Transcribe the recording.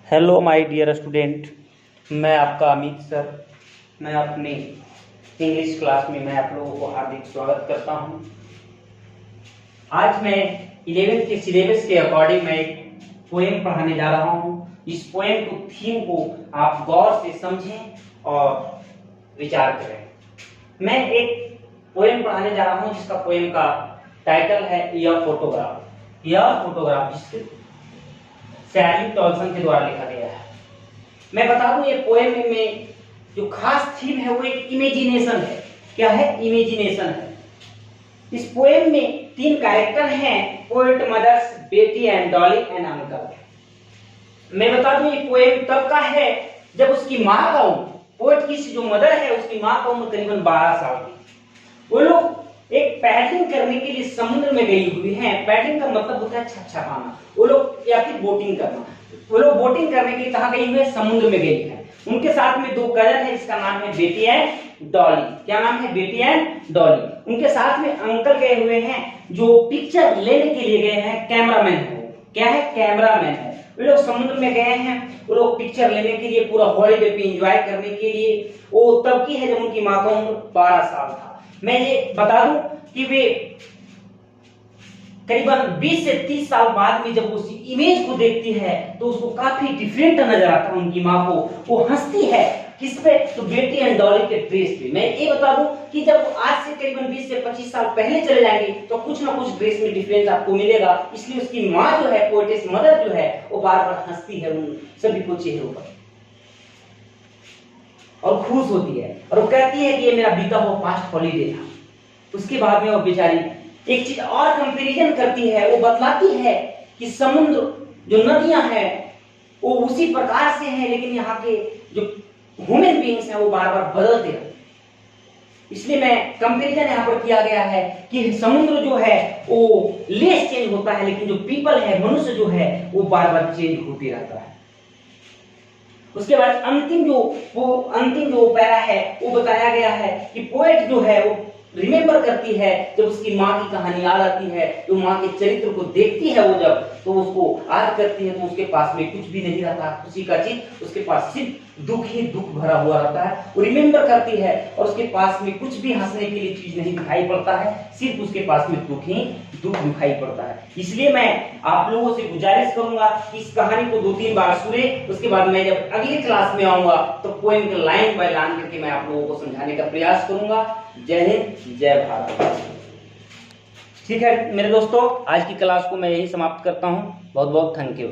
Hello my dear student, मैं आपका Amit sir. मैं अपने इंग्लिश क्लास में मैं आप लोगों को हार्दिक स्वागत करता हूं। आज मैं 11th के सिलेबस के अकॉर्डिंग मैं एक पोएम पढ़ाने जा रहा हूं। इस पोएम को थीम को आप गौर से समझें और विचार करें। मैं एक पोएम पढ़ाने जा रहा हूं जिसका पोएम का टाइटल है यह फोटोग्राफ। यह फोटोग्राफ जिसके सैली टॉल्सन के द्वारा लिखा गया है। मैं बता दूं ये पोएम में जो खास थीम है वो एक इमेजिनेशन है। क्या है? इमेजिनेशन है। इस पोएम में 3 कैरेक्टर हैं, पोएट, मदर्स, बेटी एंड डॉली एंड अंकल। मैं बता दूं ये पोएम तब का है जब उसकी माँ का उम्र, पोएट की जो मदर है उसकी माँ का उम्र करीबन 12 साल की। वो लोग एक पैडलिंग करने के लिए समुद्र में गई हुई हैं। पैडलिंग का मतलब होता है छपछा पाना, वो लोग या फिर बोटिंग करना। वो लोग बोटिंग करने के लिए कहाँ गई हुई है? समुद्र में गई है। उनके साथ में 2 कजन है जिसका नाम है बेटी एंड डॉली। क्या नाम है? बेटी एंड डॉली। उनके साथ में अंकल गए हुए हैं जो पिक्चर लेने के लिए गए हैं। कैमरामैन है। क्या है? कैमरामैन है। वे लोग समुद्र में गए हैं, वो लोग पिक्चर लेने के लिए, पूरा हॉलीडे पे एंजॉय करने के लिए। वो तब की है जब उनकी माँ का उम्र 12 साल था। मैं ये बता दूं कि वे करीबन 20 से 30 साल बाद में जब उस इमेज को देखती है तो उसको काफी डिफरेंट नजर आता है। उनकी माँ को वो हंसती है। किस पे? तो बेटी एंड डॉली के ड्रेस पे। मैं ये बता दूं कि जब आज से करीबन 20 से 25 साल पहले चले जाएंगे तो कुछ ना कुछ ड्रेस में डिफरेंस आपको मिलेगा। इसलिए उसकी माँ जो है, पोएटेस मदर जो है, वो बार बार हंसती है उन सभी को चेहरों पर और खुश होती है और वो कहती है कि ये मेरा बीता हुआ पास्ट हॉलीडे था। उसके बाद में वो बेचारी एक चीज और कंपैरिजन करती है। वो बतलाती है कि समुद्र जो नदियां हैं वो उसी प्रकार से हैं, लेकिन यहाँ के जो ह्यूमन बीइंग्स हैं वो बार बार बदलते रहते हैं। इसलिए मैं कंपैरिजन यहाँ पर किया गया है कि समुद्र जो है वो लेस चेंज होता है, लेकिन जो पीपल है, मनुष्य जो है, वो बार बार चेंज होते रहता है। उसके बाद अंतिम जो पैरा है वो बताया गया है कि पोएट जो है वो रिमेंबर करती है जब उसकी माँ की कहानी याद आती है, तो माँ के चरित्र को देखती है वो जब, तो उसको याद करती है तो उसके पास में कुछ भी नहीं रहता खुशी का चीज, उसके पास सिर्फ दुख ही दुख भरा हुआ रहता है। वो रिमेंबर करती है और उसके पास में कुछ भी हंसने के लिए चीज नहीं दिखाई पड़ता है, सिर्फ उसके पास में दुख ही दुख दिखाई पड़ता है। इसलिए मैं आप लोगों से गुजारिश करूंगा कि इस कहानी को 2-3 बार सुने। उसके बाद मैं जब अगली क्लास में आऊंगा तो पोएम के लाइन बाय लाइन करके मैं आप लोगों को समझाने का प्रयास करूंगा। जय हिंद, जय भारत। ठीक है मेरे दोस्तों, आज की क्लास को मैं यही समाप्त करता हूं। बहुत बहुत थैंक यू।